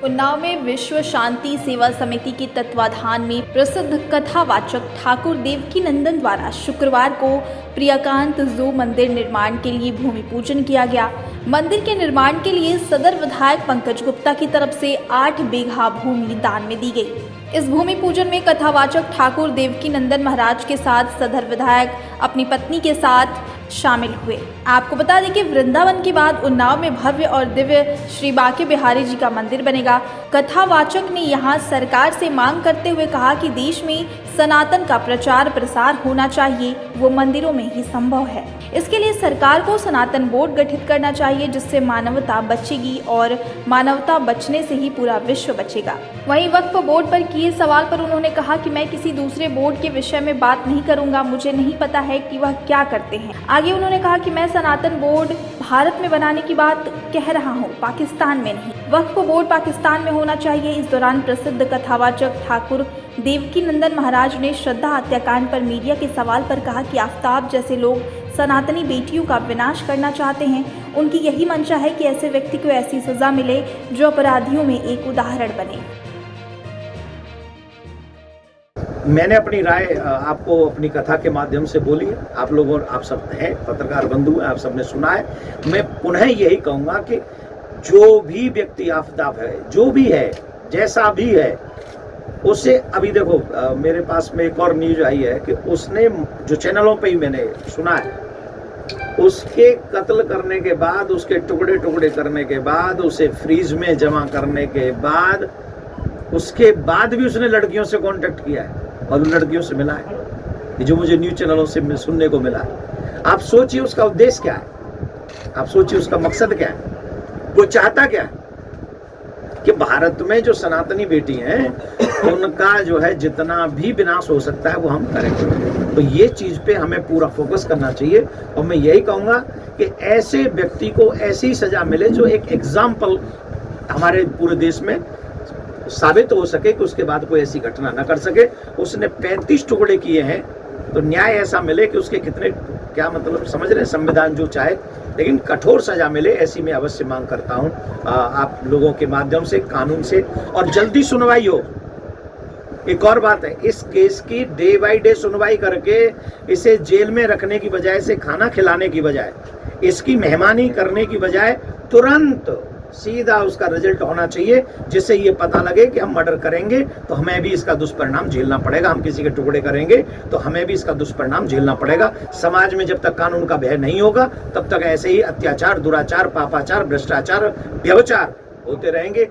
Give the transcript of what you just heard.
उन्नाव में विश्व शांति सेवा समिति के तत्वाधान में प्रसिद्ध कथावाचक ठाकुर देवकी नंदन द्वारा शुक्रवार को प्रियकांत जू मंदिर निर्माण के लिए भूमि पूजन किया गया। मंदिर के निर्माण के लिए सदर विधायक पंकज गुप्ता की तरफ से 8 बीघा भूमि दान में दी गई। इस भूमि पूजन में कथावाचक ठाकुर देवकी नंदन महाराज के साथ सदर विधायक अपनी पत्नी के साथ शामिल हुए। आपको बता दें कि वृंदावन के बाद उन्नाव में भव्य और दिव्य श्री बांके बिहारी जी का मंदिर बनेगा। कथावाचक ने यहां सरकार से मांग करते हुए कहा कि देश में सनातन का प्रचार प्रसार होना चाहिए, वो मंदिरों में ही संभव है। इसके लिए सरकार को सनातन बोर्ड गठित करना चाहिए, जिससे मानवता बचेगी और मानवता बचने से ही पूरा विश्व बचेगा। वहीं वक्फ बोर्ड पर किए सवाल पर उन्होंने कहा कि मैं किसी दूसरे बोर्ड के विषय में बात नहीं करूंगा, मुझे नहीं पता है कि वह क्या करते हैं। आगे उन्होंने कहा कि मैं सनातन बोर्ड भारत में बनाने की बात कह रहा हूं, पाकिस्तान में नहीं। वक्फ बोर्ड पाकिस्तान में होना चाहिए। इस दौरान प्रसिद्ध कथावाचक ठाकुर देवकी नंदन महाराज ने श्रद्धा हत्याकांड पर मीडिया के सवाल पर कहा कि आफ्ताब जैसे लोग सनातनी बेटियों का विनाश करना चाहते हैं। उनकी यही मंशा है कि ऐसे व्यक्ति को ऐसी सजा मिले जो अपराधियों में एक उदाहरण बने। मैंने अपनी राय आपको अपनी कथा के माध्यम से बोली है। आप लोगों, आप सब हैं पत्रकार बंधु हैं, आप सबने सुना है। मैं पुनः यही कहूँगा कि जो भी व्यक्ति आफ्ताब है, जो भी है, जैसा भी है, उससे अभी देखो मेरे पास में एक और न्यूज आई है कि उसने जो चैनलों पे ही मैंने सुना है, उसके कत्ल करने के बाद, उसके टुकड़े टुकड़े करने के बाद, उसे फ्रीज में जमा करने के बाद, उसके बाद भी उसने लड़कियों से कांटेक्ट किया है और लड़कियों से मिला है। ये जो मुझे न्यूज चैनलों से सुनने को मिला है। आप सोचिए उसका उद्देश्य क्या है, आप सोचिए उसका मकसद क्या है, वो चाहता क्या है कि भारत में जो सनातनी बेटी हैं उनका जो है जितना भी विनाश हो सकता है वो हम करेंगे। तो ये चीज पे हमें पूरा फोकस करना चाहिए और मैं यही कहूँगा कि ऐसे व्यक्ति को ऐसी सजा मिले जो एक एग्जाम्पल हमारे पूरे देश में साबित हो सके कि उसके बाद कोई ऐसी घटना न कर सके। उसने 35 टुकड़े किए हैं तो न्याय ऐसा मिले कि उसके कितने, क्या मतलब समझ रहे हैं, संविधान जो चाहे, लेकिन कठोर सजा मिले, ऐसी मैं अवश्य मांग करता हूं आप लोगों के माध्यम से, कानून से, और जल्दी सुनवाई हो। एक और बात है, इस केस की डे बाय डे सुनवाई करके इसे जेल में रखने की बजाय, इसे खाना खिलाने की बजाय, इसकी मेहमानी करने की बजाय तुरंत सीधा उसका रिजल्ट होना चाहिए, जिससे ये पता लगे कि हम मर्डर करेंगे तो हमें भी इसका दुष्परिणाम झेलना पड़ेगा, हम किसी के टुकड़े करेंगे तो हमें भी इसका दुष्परिणाम झेलना पड़ेगा। समाज में जब तक कानून का भय नहीं होगा तब तक ऐसे ही अत्याचार, दुराचार, पापाचार, भ्रष्टाचार, व्यभिचार होते रहेंगे।